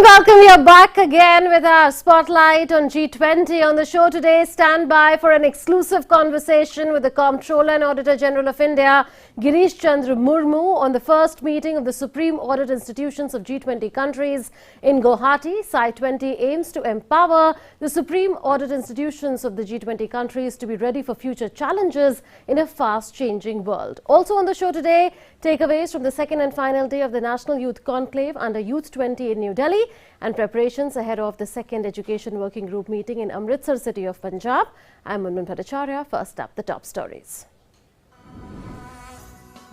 welcome. We are back again with our spotlight on G20. On the show today, stand by for an exclusive conversation with the Comptroller and Auditor General of India, Girish Chandra Murmu, on the first meeting of the Supreme Audit Institutions of G20 countries in Guwahati. G20 aims to empower the Supreme Audit Institutions of the G20 countries to be ready for future challenges in a fast-changing world. Also on the show today, takeaways from the second and final day of the National Youth Conclave under Youth 20 in New Delhi and preparations ahead of the second Education Working Group meeting in Amritsar city of Punjab. I'm Munmin Bhattacharya. First up, the top stories.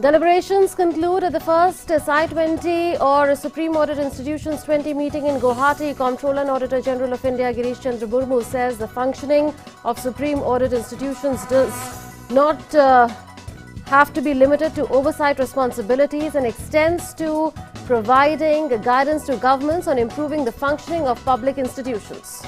Deliberations conclude at the first G20 or Supreme Audit Institutions 20 meeting in Guwahati. Comptroller and Auditor General of India Girish Chandra Murmu says the functioning of Supreme Audit Institutions does not have to be limited to oversight responsibilities and extends to providing guidance to governments on improving the functioning of public institutions.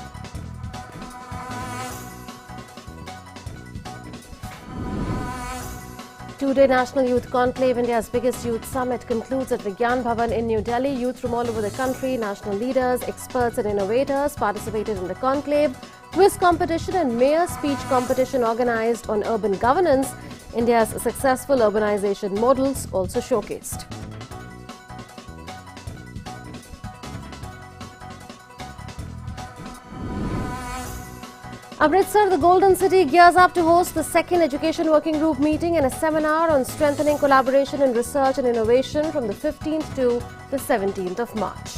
Two-day National Youth Conclave, India's biggest youth summit, concludes at Vigyan Bhavan in New Delhi. Youth from all over the country, national leaders, experts and innovators participated in the conclave. Quiz competition and mayor speech competition organized on urban governance. India's successful urbanization models also showcased. Amritsar, the Golden City, gears up to host the second Education Working Group meeting and a seminar on strengthening collaboration in research and innovation from the 15th to the 17th of March.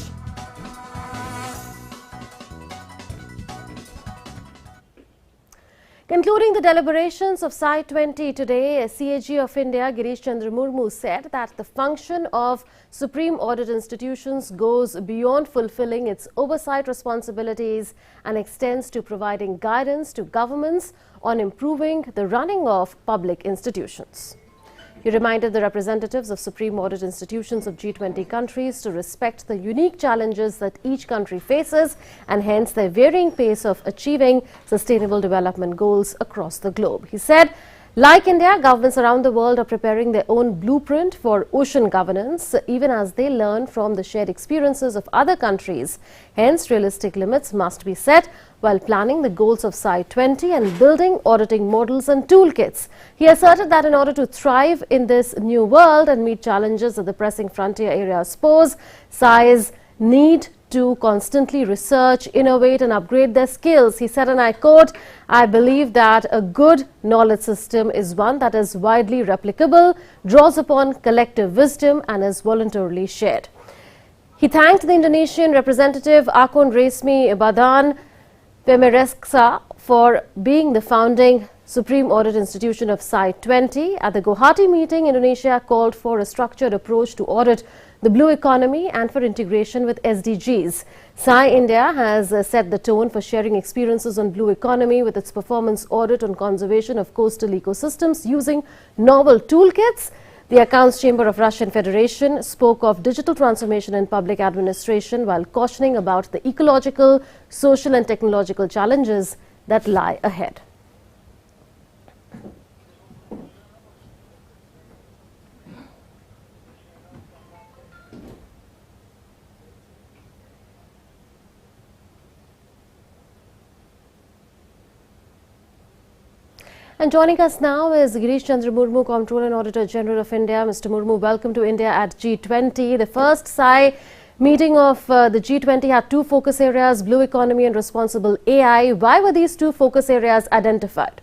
Concluding the deliberations of G20 today, CAG of India, Girish Chandra Murmu, said that the function of Supreme Audit Institutions goes beyond fulfilling its oversight responsibilities and extends to providing guidance to governments on improving the running of public institutions. He reminded the representatives of Supreme Audit Institutions of G20 countries to respect the unique challenges that each country faces and hence their varying pace of achieving sustainable development goals across the globe. He said, like India, governments around the world are preparing their own blueprint for ocean governance, even as they learn from the shared experiences of other countries. Hence, realistic limits must be set while planning the goals of G20 and building auditing models and toolkits. He asserted that in order to thrive in this new world and meet challenges that the pressing frontier areas pose, SIs need to constantly research, innovate and upgrade their skills. He said, and I quote, "I believe that a good knowledge system is one that is widely replicable, draws upon collective wisdom and is voluntarily shared." He thanked the Indonesian representative Akon Resmi Badan Pemereksa for being the founding Supreme Audit Institution of G20. At the Guwahati meeting, Indonesia called for a structured approach to audit the blue economy and for integration with SDGs. India has set the tone for sharing experiences on blue economy with its performance audit on conservation of coastal ecosystems using novel toolkits. The Accounts Chamber of Russian Federation spoke of digital transformation in public administration while cautioning about the ecological, social and technological challenges that lie ahead. And joining us now is Girish Chandra Murmu, Comptroller and Auditor General of India. Mr. Murmu, welcome to India at G20. The first meeting of the G20 had two focus areas, blue economy and responsible AI. Why were these two focus areas identified?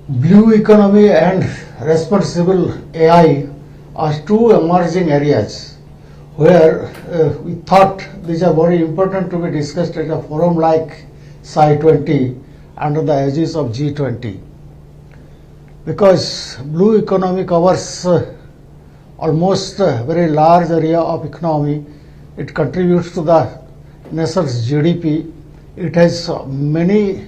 Blue economy and responsible AI are two emerging areas where we thought these are very important to be discussed at a forum like G20 under the aegis of G20. Because blue economy covers almost a very large area of economy. It contributes to the nation's GDP. It has many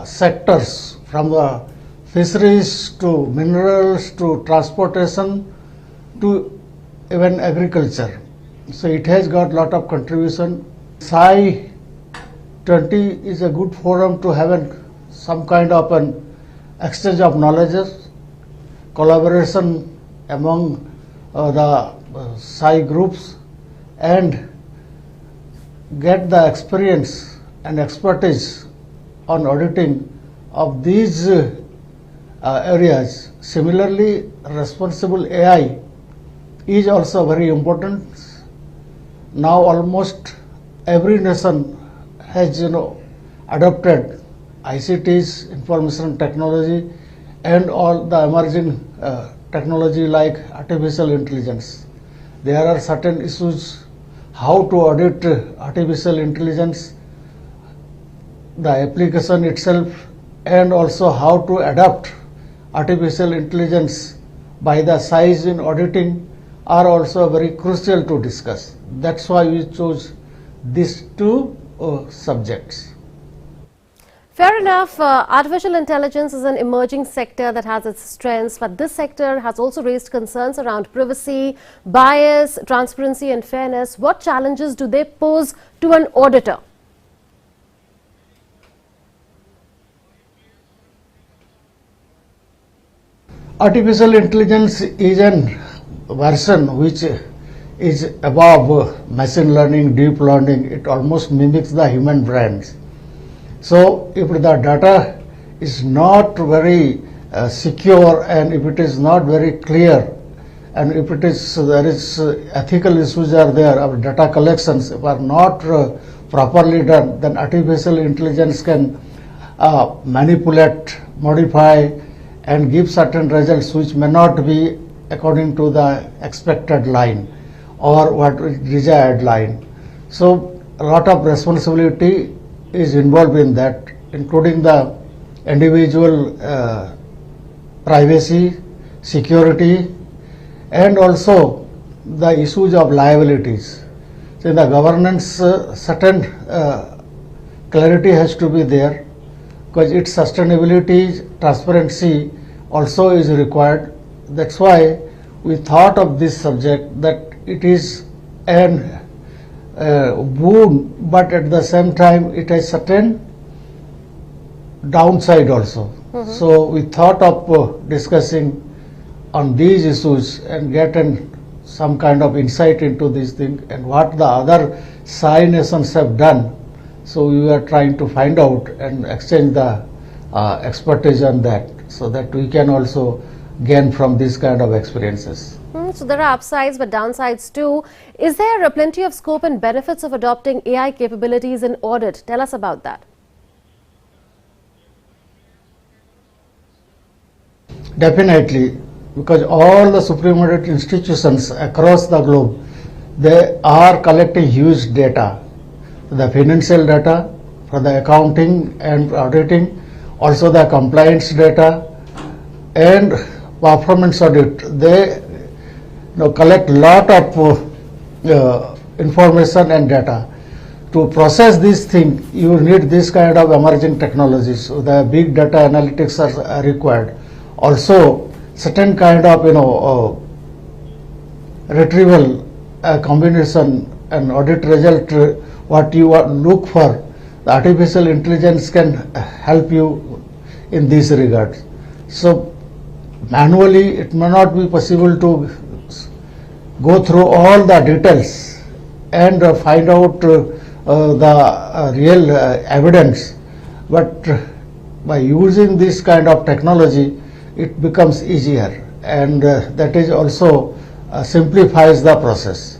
sectors from the fisheries to minerals to transportation to even agriculture. So it has got lot of contribution. G20 is a good forum to have some kind of an exchange of knowledge, collaboration among the Psi groups and get the experience and expertise on auditing of these areas. Similarly, responsible AI is also very important. Now almost every nation has adopted ICTs, information technology, and all the emerging technology like artificial intelligence. There are certain issues how to audit artificial intelligence, the application itself, and also how to adapt artificial intelligence by the size in auditing are also very crucial to discuss. That's why we chose these two subjects. Fair enough. Artificial intelligence is an emerging sector that has its strengths, but this sector has also raised concerns around privacy, bias, transparency and fairness. What challenges do they pose to an auditor? Artificial intelligence is an version which is above machine learning, deep learning. It almost mimics the human brains. So if the data is not very secure, and if it is not very clear, and if it is there is ethical issues are there, our data collections if are not properly done, then artificial intelligence can manipulate, modify, and give certain results which may not be according to the expected line or what is desired line. So a lot of responsibility is involved in that, including the individual privacy, security, and also the issues of liabilities. So in the governance, certain clarity has to be there, because its sustainability, transparency also is required. That's why we thought of this subject, that it is an boon, but at the same time it has certain downside also. So we thought of discussing on these issues and get some kind of insight into these things and what the other Psi nations have done. So we are trying to find out and exchange the expertise on that, so that we can also gain from these kind of experiences. So there are upsides but downsides too. Is there plenty of scope and benefits of adopting AI capabilities in audit? Tell us about that. Definitely, because all the Supreme Audit institutions across the globe, they are collecting huge data, the financial data for the accounting and auditing, also the compliance data and performance audit. They collect lot of information and data. To process these things, you need this kind of emerging technologies. So the big data analytics are required. Also, certain kind of retrieval combination and audit result, what you look for, the artificial intelligence can help you in this regard. So manually it may not be possible to go through all the details and find out the real evidence, but by using this kind of technology it becomes easier, and that is also simplifies the process.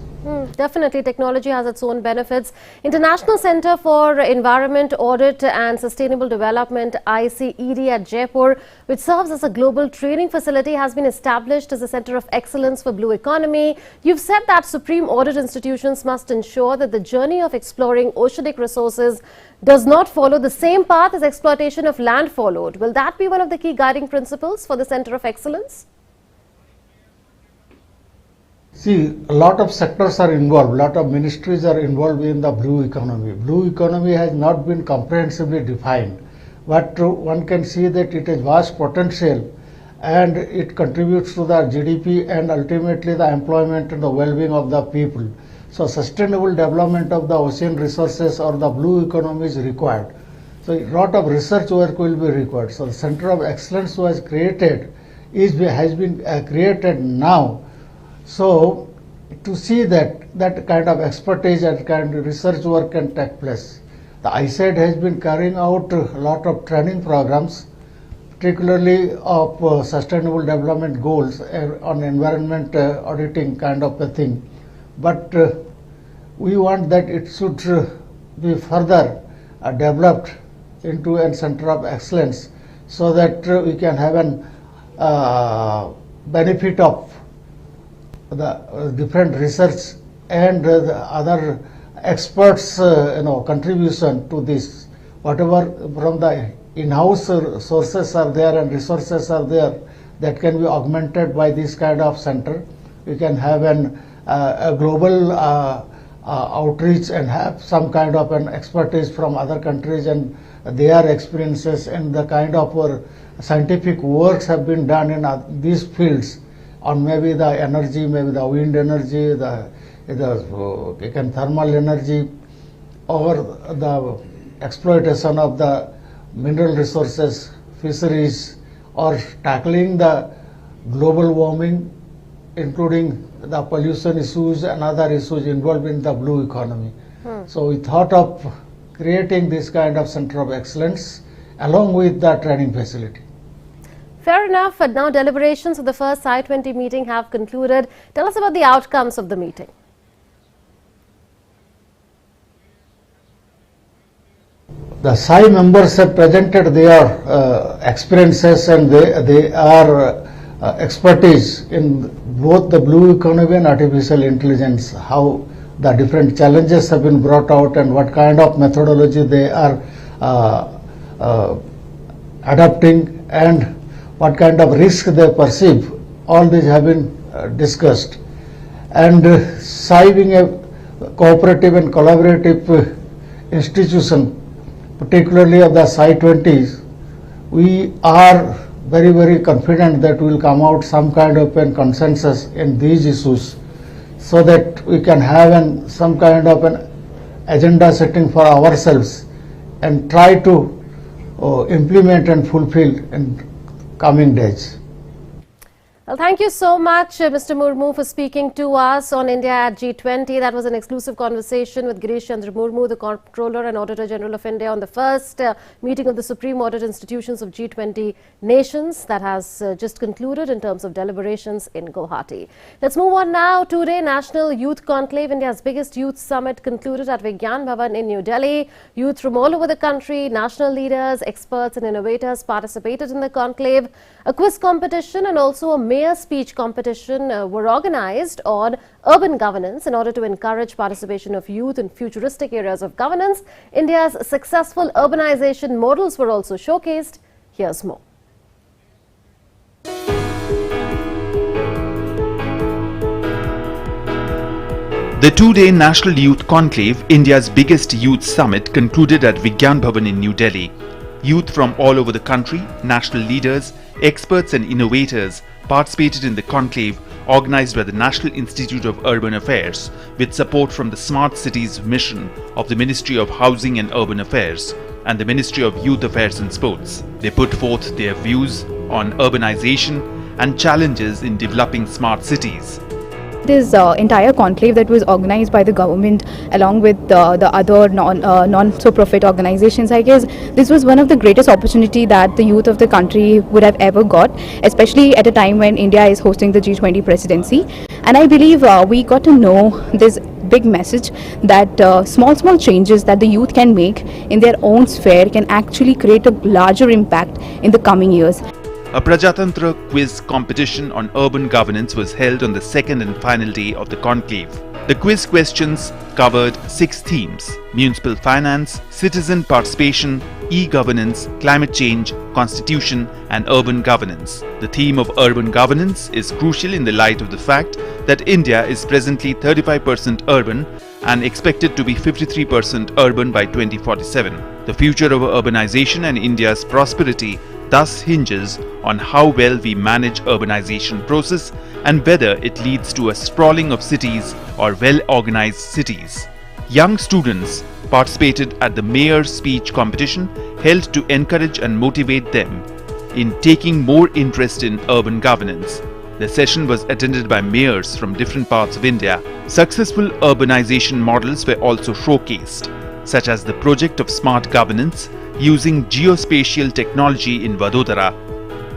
Definitely, technology has its own benefits. International Center for Environment Audit and Sustainable Development ICED at Jaipur, which serves as a global training facility, has been established as a center of excellence for blue economy. You've said that supreme audit institutions must ensure that the journey of exploring oceanic resources does not follow the same path as exploitation of land followed. Will that be one of the key guiding principles for the Center of Excellence? See, a lot of sectors are involved, a lot of ministries are involved in the blue economy. Blue economy has not been comprehensively defined, but one can see that it has vast potential and it contributes to the GDP and ultimately the employment and the well-being of the people. So sustainable development of the ocean resources or the blue economy is required. So a lot of research work will be required. So the Center of Excellence was created has been created now. So to see that kind of expertise and kind of research work can take place. The ISAID has been carrying out a lot of training programs, particularly of sustainable development goals on environment auditing kind of a thing. But we want that it should be further developed into a center of excellence, so that we can have an benefit of the different research and the other experts contribution to this. Whatever from the in-house sources are there and resources are there that can be augmented by this kind of center. We can have a global outreach and have some kind of an expertise from other countries and their experiences, and the kind of scientific works have been done in these fields on maybe the energy, maybe the wind energy, the thermal energy, or the exploitation of the mineral resources, fisheries, or tackling the global warming, including the pollution issues and other issues involved in the blue economy. So we thought of creating this kind of center of excellence along with the training facility. Fair enough. But now deliberations of the first G20 meeting have concluded. Tell us about the outcomes of the meeting. The SAI members have presented their experiences and their expertise in both the blue economy and artificial intelligence, how the different challenges have been brought out and what kind of methodology they are adopting and what kind of risk they perceive. All these have been discussed. And SAI being a cooperative and collaborative institution, particularly of the G20s, we are very, very confident that we will come out some kind of a consensus in these issues, so that we can have some kind of an agenda setting for ourselves and try to implement and fulfill in coming days. Well, thank you so much, Mr. Murmu, for speaking to us on India at G20. That was an exclusive conversation with Girish Chandra Murmu, the Comptroller and Auditor General of India, on the first meeting of the Supreme Audit Institutions of G20 nations that has just concluded in terms of deliberations in Guwahati. Let's move on now. Today, National Youth Conclave, India's biggest youth summit, concluded at Vigyan Bhavan in New Delhi. Youth from all over the country, national leaders, experts and innovators participated in the conclave. A quiz competition and also a mayor speech competition were organized on urban governance in order to encourage participation of youth in futuristic areas of governance. India's successful urbanization models were also showcased. Here's more. The two-day National Youth Conclave, India's biggest youth summit, concluded at Vigyan Bhavan in New Delhi. Youth from all over the country, national leaders, experts and innovators participated in the conclave organized by the National Institute of Urban Affairs with support from the Smart Cities mission of the Ministry of Housing and Urban Affairs and the Ministry of Youth Affairs and Sports. They put forth their views on urbanization and challenges in developing smart cities. This entire conclave that was organized by the government along with the other non-for-profit organizations, I guess this was one of the greatest opportunity that the youth of the country would have ever got, especially at a time when India is hosting the G20 presidency. And I believe we got to know this big message that small changes that the youth can make in their own sphere can actually create a larger impact in the coming years. A Prajatantra quiz competition on urban governance was held on the second and final day of the conclave. The quiz questions covered 6 themes: municipal finance, citizen participation, e-governance, climate change, constitution and urban governance. The theme of urban governance is crucial in the light of the fact that India is presently 35% urban and expected to be 53% urban by 2047. The future of urbanization and India's prosperity thus hinges on how well we manage urbanization process and whether it leads to a sprawling of cities or well-organized cities. Young students participated at the mayor's speech competition held to encourage and motivate them. in taking more interest in urban governance. The session was attended by mayors from different parts of India. Successful urbanization models were also showcased, such as the project of smart governance using geospatial technology in Vadodara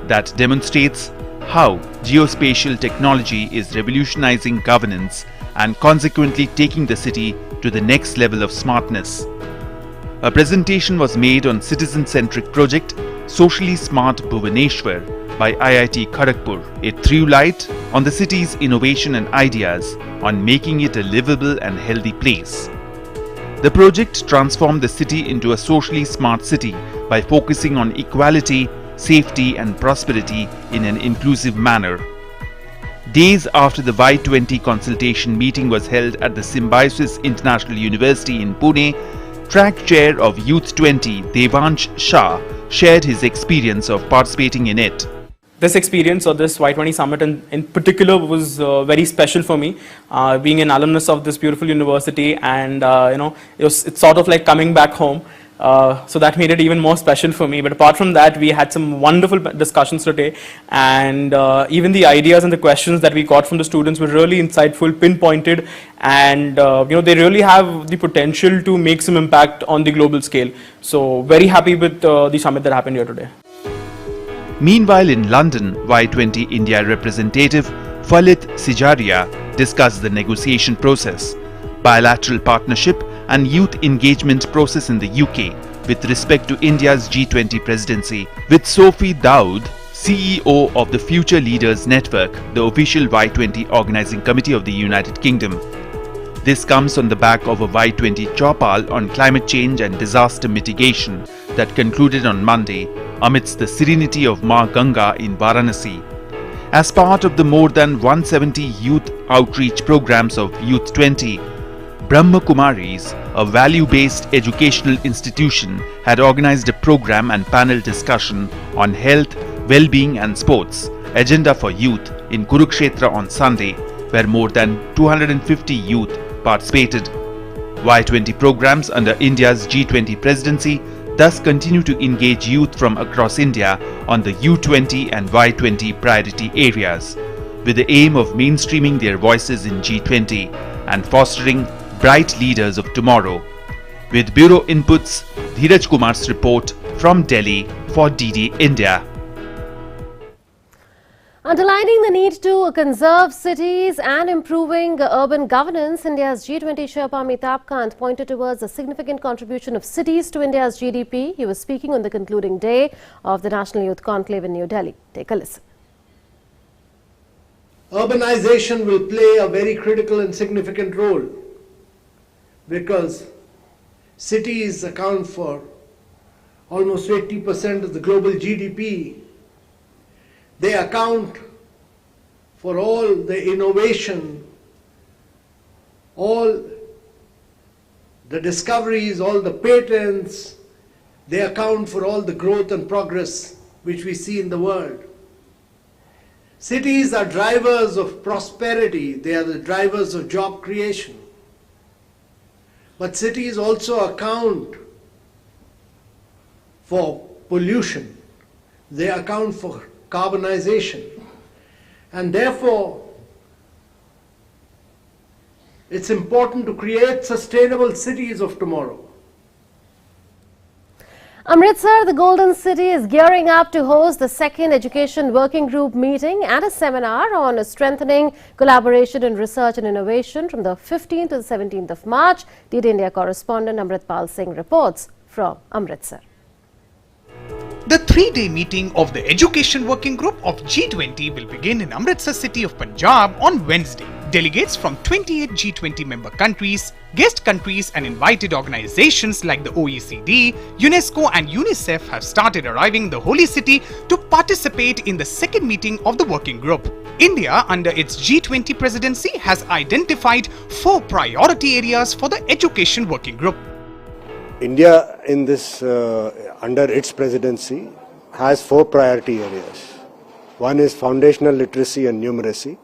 that demonstrates how geospatial technology is revolutionizing governance and consequently taking the city to the next level of smartness. A presentation was made on citizen-centric project Socially Smart Bhubaneswar by IIT Kharagpur. It threw light on the city's innovation and ideas on making it a livable and healthy place. The project transformed the city into a socially smart city by focusing on equality, safety and prosperity in an inclusive manner. Days after the Y20 consultation meeting was held at the Symbiosis International University in Pune, track chair of Youth 20 Devansh Shah shared his experience of participating in it. This experience or this Y20 summit in particular was very special for me, being an alumnus of this beautiful university, and it's sort of like coming back home. So that made it even more special for me. But apart from that, we had some wonderful discussions today, and even the ideas and the questions that we got from the students were really insightful, pinpointed, and they really have the potential to make some impact on the global scale. So very happy with the summit that happened here today. Meanwhile, in London, Y20 India representative Falit Sijaria discussed the negotiation process, bilateral partnership and youth engagement process in the UK with respect to India's G20 presidency, with Sophie Daoud, CEO of the Future Leaders Network, the official Y20 organizing committee of the United Kingdom. This comes on the back of a Y20 Chopal on climate change and disaster mitigation that concluded on Monday amidst the serenity of Ma Ganga in Varanasi. As part of the more than 170 youth outreach programs of Youth 20, Brahma Kumaris, a value-based educational institution, had organized a program and panel discussion on health, well-being and sports, agenda for youth in Kurukshetra on Sunday, where more than 250 youth participated. Y20 programs under India's G20 presidency thus continue to engage youth from across India on the U20 and Y20 priority areas, with the aim of mainstreaming their voices in G20 and fostering bright leaders of tomorrow. With Bureau Inputs, Dheeraj Kumar's report from Delhi for DD India. Underlining the need to conserve cities and improving urban governance, India's G20 Sherpa Amitabh Kant pointed towards a significant contribution of cities to India's GDP. He was speaking on the concluding day of the National Youth Conclave in New Delhi. Take a listen. Urbanization will play a very critical and significant role because cities account for almost 80% of the global GDP. They account for all the innovation, all the discoveries, all the patents. They account for all the growth and progress which we see in the world. Cities are drivers of prosperity. They are the drivers of job creation. But cities also account for pollution. They account for carbonization. And therefore, it's important to create sustainable cities of tomorrow. Amritsar, the Golden City, is gearing up to host the second Education Working Group meeting and a seminar on strengthening collaboration in research and innovation from the 15th to the 17th of March. DD India correspondent Amritpal Singh reports from Amritsar. The three-day meeting of the Education Working Group of G20 will begin in Amritsar city of Punjab on Wednesday. Delegates from 28 G20 member countries, guest countries and invited organizations like the OECD, UNESCO and UNICEF have started arriving in the holy city to participate in the second meeting of the working group. India, under its G20 presidency, has identified 4 priority areas for the Education Working Group. India in this, under its presidency, has 4 priority areas. One is foundational literacy and numeracy.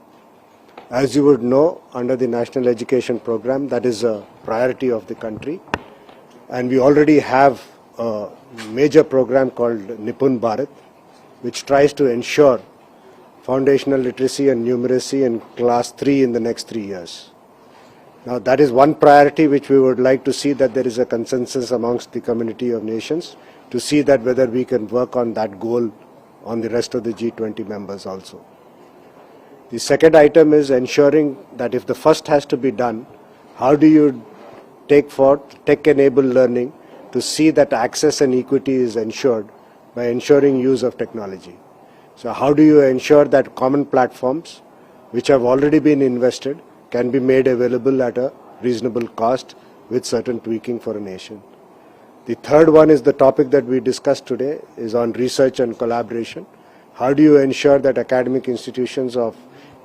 As you would know, under the National Education Program, that is a priority of the country. And we already have a major program called Nipun Bharat, which tries to ensure foundational literacy and numeracy in class 3 in the next 3 years. Now that is one priority which we would like to see that there is a consensus amongst the community of nations to see that whether we can work on that goal on the rest of the G20 members also. The second item is ensuring that if the first has to be done, how do you take forth tech-enabled learning to see that access and equity is ensured by ensuring use of technology. So how do you ensure that common platforms which have already been invested can be made available at a reasonable cost with certain tweaking for a nation. The third one is the topic that we discussed today is on research and collaboration. How do you ensure that academic institutions of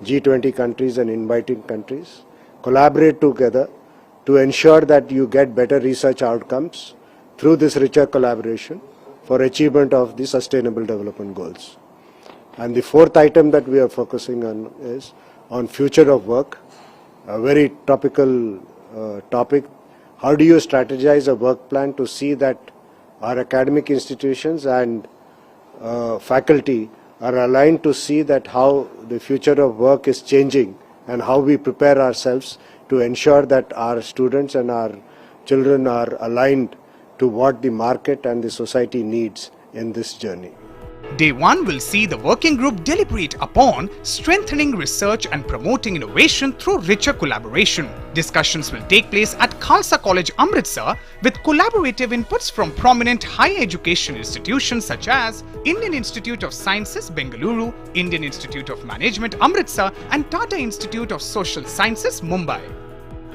G20 countries and inviting countries collaborate together to ensure that you get better research outcomes through this richer collaboration for achievement of the Sustainable Development Goals. And the fourth item that we are focusing on is on future of work, a very topical topic. How do you strategize a work plan to see that our academic institutions and faculty are aligned to see that how the future of work is changing and how we prepare ourselves to ensure that our students and our children are aligned to what the market and the society needs in this journey. Day 1 will see the working group deliberate upon strengthening research and promoting innovation through richer collaboration. Discussions will take place at Khalsa College, Amritsar, with collaborative inputs from prominent higher education institutions such as Indian Institute of Sciences, Bengaluru, Indian Institute of Management, Amritsar, and Tata Institute of Social Sciences, Mumbai.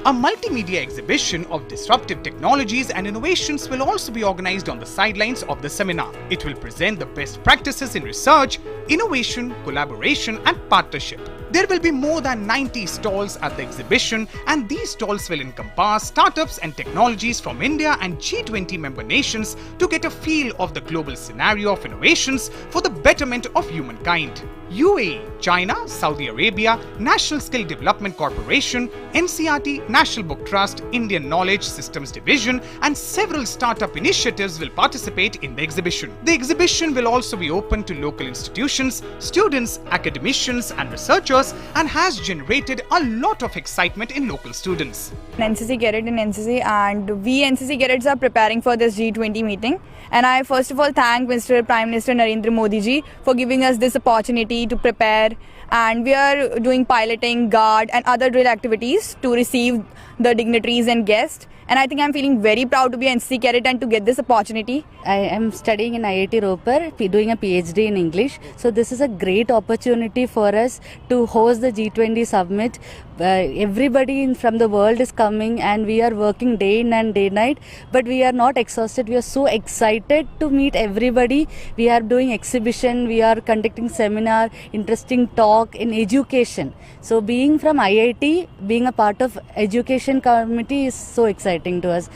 A multimedia exhibition of disruptive technologies and innovations will also be organized on the sidelines of the seminar. It will present the best practices in research, innovation, collaboration, and partnership. There will be more than 90 stalls at the exhibition, and these stalls will encompass startups and technologies from India and G20 member nations to get a feel of the global scenario of innovations for the betterment of humankind. UAE, China, Saudi Arabia, National Skill Development Corporation, NCRT, National Book Trust, Indian Knowledge Systems Division, and several startup initiatives will participate in the exhibition. The exhibition will also be open to local institutions, students, academicians, and researchers, and has generated a lot of excitement in local students. NCC Cadet in NCC, and we NCC Cadets are preparing for this G20 meeting. And I first of all thank Mr. Prime Minister Narendra Modi ji for giving us this opportunity to prepare, and we are doing piloting, guard and other drill activities to receive the dignitaries and guests. And I think I'm feeling very proud to be an NCC Cadet and to get this opportunity. I am studying in IIT Ropar, doing a PhD in English. So this is a great opportunity for us to host the G20 summit. Everybody from the world is coming, and we are working day in and day night, but we are not exhausted. We are so excited to meet everybody. We are doing exhibition, we are conducting seminar, interesting talk in education. So being from IIT, being a part of education committee is so exciting to us.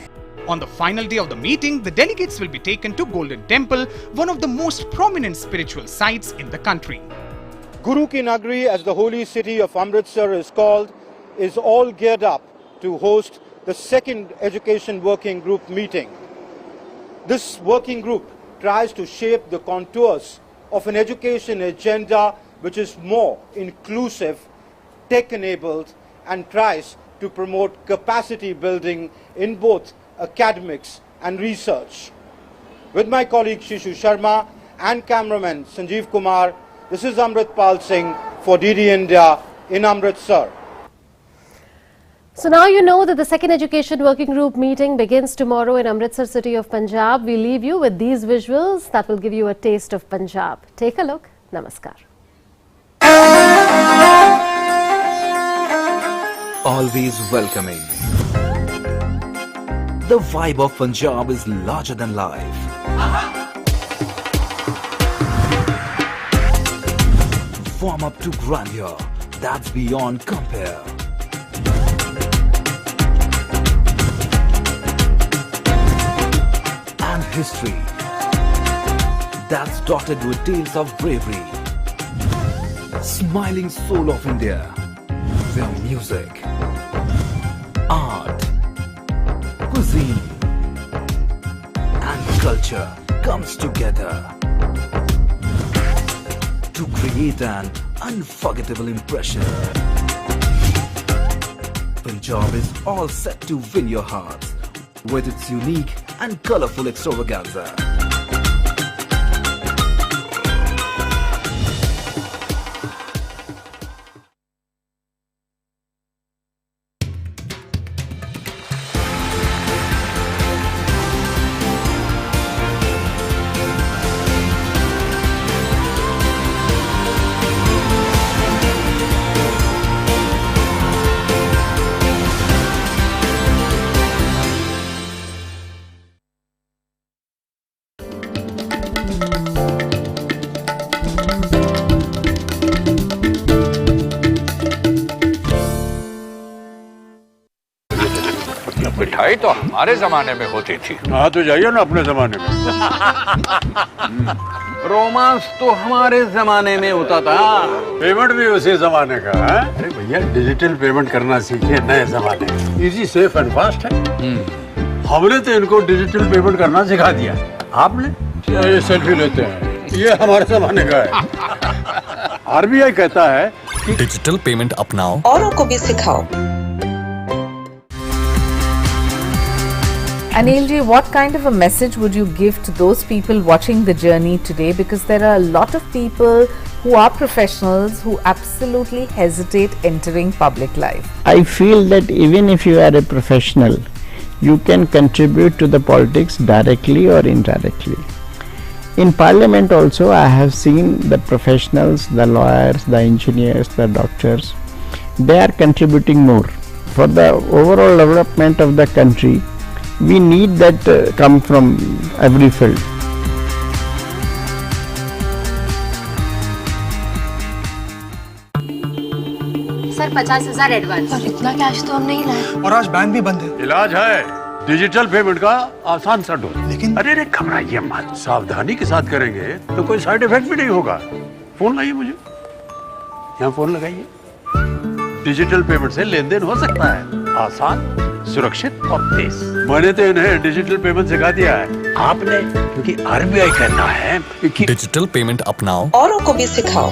On the final day of the meeting, the delegates will be taken to Golden Temple, one of the most prominent spiritual sites in the country. Guru Ki Nagari, as the holy city of Amritsar is called, is all geared up to host the second Education Working Group meeting. This working group tries to shape the contours of an education agenda which is more inclusive, tech-enabled, and tries to promote capacity building in both academics and research. With my colleague Shishu Sharma and cameraman Sanjeev Kumar, this is Amritpal Singh for DD India in Amritsar. So now you know that the second Education Working Group meeting begins tomorrow in Amritsar city of Punjab. We leave you with these visuals that will give you a taste of Punjab. Take a look. Namaskar. Always welcoming. The vibe of Punjab is larger than life. Warm up to grandeur that's beyond compare. And history that's dotted with tales of bravery. Smiling soul of India, where music, art, cuisine and culture comes together. to create an unforgettable impression. Punjab is all set to win your hearts with its unique and colorful extravaganza. मिठाई तो हमारे जमाने में होती थी। हाँ तो जाइए ना अपने जमाने में। रोमांस तो हमारे जमाने में होता था। पेमेंट भी उसी जमाने का है। अरे भैया डिजिटल पेमेंट करना सीखे नए जमाने। इजी सेफ एंड फास्ट है। हमने तो इनको डिजिटल पेमेंट करना सिखा दिया। आपने ये सेल्फी लेते हैं, ये हमारे जमाने का है। आरबीआई कहता है कि डिजिटल पेमेंट अपनाओ, औरों को भी सिखाओ। Anil ji, what kind of a message would you give to those people watching the journey today? Because there are a lot of people who are professionals who absolutely hesitate entering public life. I feel that even if you are a professional, you can contribute to the politics directly or indirectly. In Parliament also, I have seen the professionals, the lawyers, the engineers, the doctors, they are contributing more. For the overall development of the country, we need that come from every field. Sir 50,000 advance. और इतना cash तो हम नहीं लाए। और आज bank भी बंद है। इलाज है डिजिटल पेमेंट का आसान सा डोज। लेकिन अरे घबराइए मत, सावधानी के साथ करेंगे तो कोई साइड इफेक्ट भी नहीं होगा। फोन लाइए मुझे, यहाँ फोन लगाइए। डिजिटल पेमेंट से लेन देन हो सकता है, आसान, सुरक्षित और तेज। मैंने तो इन्हें डिजिटल पेमेंट सिखा दिया है। आपने, क्योंकि आरबीआई कहता है कि डिजिटल पेमेंट अपनाओ, औरों को भी सिखाओ।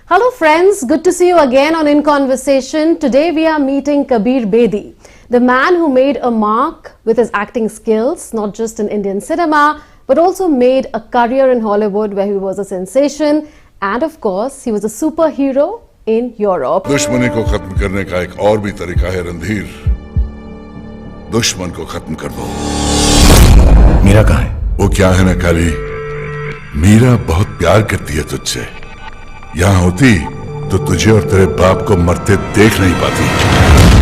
Hello friends, good to see you again on In Conversation. Today we are meeting Kabir Bedi, the man who made a mark with his acting skills, not just in Indian cinema, but also made a career in Hollywood where he was a sensation, and of course he was a superhero in Europe. दुश्मनी को खत्म करने का एक और भी तरीका है रणधीर, दुश्मन को खत्म कर दो। मीरा कहाँ है? वो क्या है ना काली, मीरा बहुत प्यार करती है तुझसे। यहाँ होती तो तुझे और तेरे बाप को मरते देख नहीं पाती।